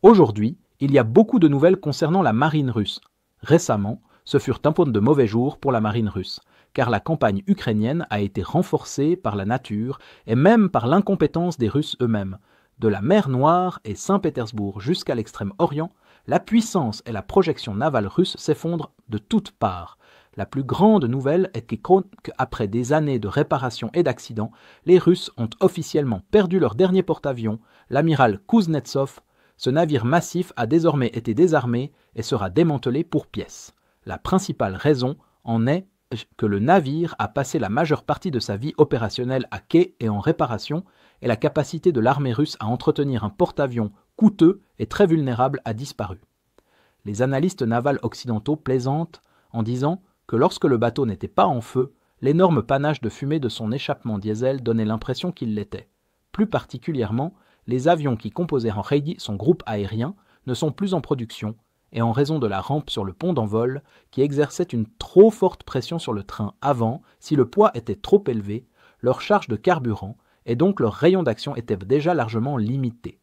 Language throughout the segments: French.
Aujourd'hui, il y a beaucoup de nouvelles concernant la marine russe. Récemment, ce furent un peu de mauvais jours pour la marine russe, car la campagne ukrainienne a été renforcée par la nature et même par l'incompétence des Russes eux-mêmes. De la mer Noire et Saint-Pétersbourg jusqu'à l'extrême-orient, la puissance et la projection navale russe s'effondrent de toutes parts. La plus grande nouvelle est qu'après des années de réparations et d'accidents, les Russes ont officiellement perdu leur dernier porte-avions, l'amiral Kuznetsov. Ce navire massif a désormais été désarmé et sera démantelé pour pièces. La principale raison en est que le navire a passé la majeure partie de sa vie opérationnelle à quai et en réparation, et la capacité de l'armée russe à entretenir un porte-avions coûteux et très vulnérable a disparu. Les analystes navals occidentaux plaisantent en disant que lorsque le bateau n'était pas en feu, l'énorme panache de fumée de son échappement diesel donnait l'impression qu'il l'était. Plus particulièrement, les avions qui composaient en Heidi son groupe aérien ne sont plus en production, et en raison de la rampe sur le pont d'envol qui exerçait une trop forte pression sur le train avant, si le poids était trop élevé, leur charge de carburant et donc leur rayon d'action était déjà largement limité.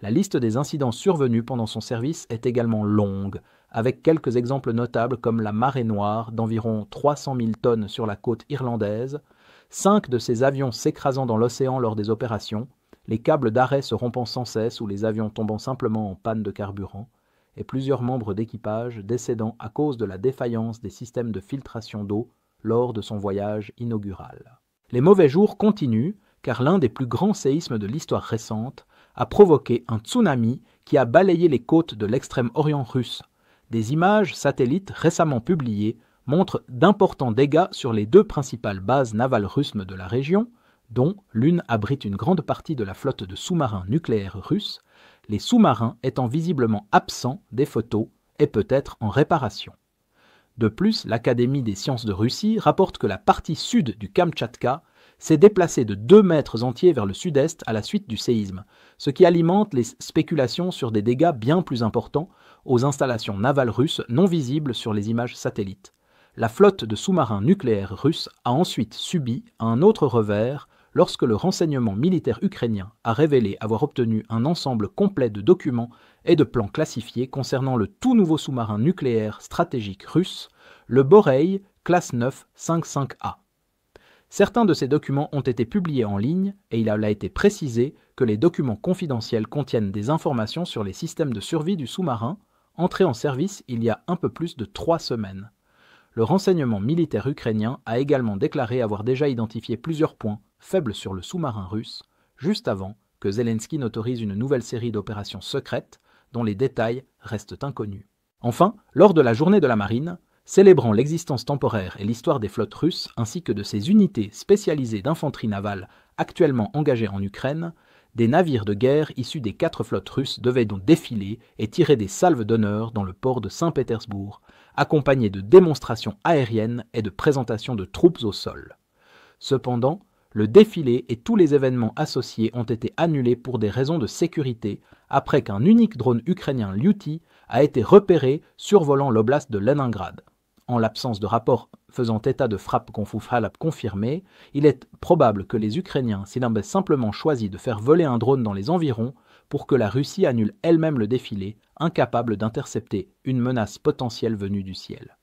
La liste des incidents survenus pendant son service est également longue, avec quelques exemples notables comme la marée noire d'environ 300 000 tonnes sur la côte irlandaise, 5 de ces avions s'écrasant dans l'océan lors des opérations, les câbles d'arrêt se rompant sans cesse ou les avions tombant simplement en panne de carburant, et plusieurs membres d'équipage décédant à cause de la défaillance des systèmes de filtration d'eau lors de son voyage inaugural. Les mauvais jours continuent, car l'un des plus grands séismes de l'histoire récente a provoqué un tsunami qui a balayé les côtes de l'extrême-orient russe. Des images satellites récemment publiées montrent d'importants dégâts sur les 2 principales bases navales russes de la région, dont l'une abrite une grande partie de la flotte de sous-marins nucléaires russes, les sous-marins étant visiblement absents des photos et peut-être en réparation. De plus, l'Académie des sciences de Russie rapporte que la partie sud du Kamtchatka s'est déplacée de 2 mètres entiers vers le sud-est à la suite du séisme, ce qui alimente les spéculations sur des dégâts bien plus importants aux installations navales russes non visibles sur les images satellites. La flotte de sous-marins nucléaires russes a ensuite subi un autre revers lorsque le renseignement militaire ukrainien a révélé avoir obtenu un ensemble complet de documents et de plans classifiés concernant le tout nouveau sous-marin nucléaire stratégique russe, le Borei classe 9 55A. Certains de ces documents ont été publiés en ligne et il a été précisé que les documents confidentiels contiennent des informations sur les systèmes de survie du sous-marin, entré en service il y a un peu plus de 3 semaines. Le renseignement militaire ukrainien a également déclaré avoir déjà identifié plusieurs points faibles sur le sous-marin russe, juste avant que Zelensky n'autorise une nouvelle série d'opérations secrètes dont les détails restent inconnus. Enfin, lors de la journée de la marine, célébrant l'existence temporaire et l'histoire des flottes russes ainsi que de ces unités spécialisées d'infanterie navale actuellement engagées en Ukraine, des navires de guerre issus des 4 flottes russes devaient donc défiler et tirer des salves d'honneur dans le port de Saint-Pétersbourg, accompagnés de démonstrations aériennes et de présentations de troupes au sol. Cependant, le défilé et tous les événements associés ont été annulés pour des raisons de sécurité après qu'un unique drone ukrainien Lyuti a été repéré survolant l'oblast de Leningrad. En l'absence de rapports faisant état de frappes confirmées, il est probable que les Ukrainiens s'y avaient simplement choisi de faire voler un drone dans les environs pour que la Russie annule elle-même le défilé, incapable d'intercepter une menace potentielle venue du ciel.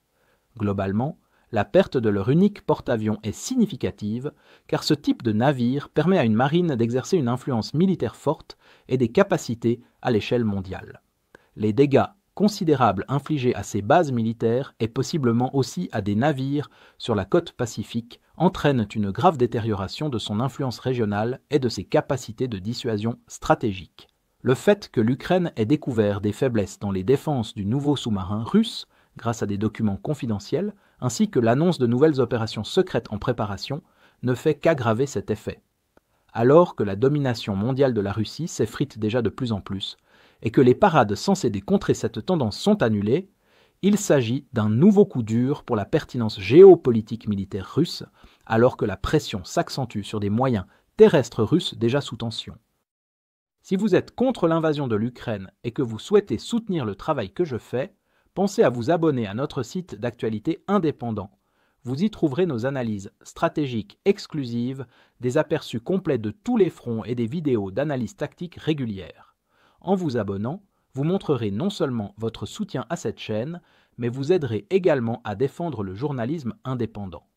Globalement, la perte de leur unique porte-avions est significative car ce type de navire permet à une marine d'exercer une influence militaire forte et des capacités à l'échelle mondiale. Les dégâts considérables infligés à ces bases militaires et possiblement aussi à des navires sur la côte pacifique entraînent une grave détérioration de son influence régionale et de ses capacités de dissuasion stratégique. Le fait que l'Ukraine ait découvert des faiblesses dans les défenses du nouveau sous-marin russe, grâce à des documents confidentiels, ainsi que l'annonce de nouvelles opérations secrètes en préparation, ne fait qu'aggraver cet effet. Alors que la domination mondiale de la Russie s'effrite déjà de plus en plus, et que les parades censées contrer cette tendance sont annulées, il s'agit d'un nouveau coup dur pour la pertinence géopolitique militaire russe, alors que la pression s'accentue sur des moyens terrestres russes déjà sous tension. Si vous êtes contre l'invasion de l'Ukraine et que vous souhaitez soutenir le travail que je fais, pensez à vous abonner à notre site d'actualité indépendant. Vous y trouverez nos analyses stratégiques exclusives, des aperçus complets de tous les fronts et des vidéos d'analyse tactique régulières. En vous abonnant, Vous montrerez non seulement votre soutien à cette chaîne, mais vous aiderez également à défendre le journalisme indépendant.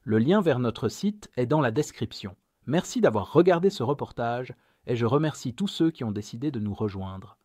Le lien vers notre site est dans la description. Merci d'avoir regardé ce reportage et je remercie tous ceux qui ont décidé de nous rejoindre.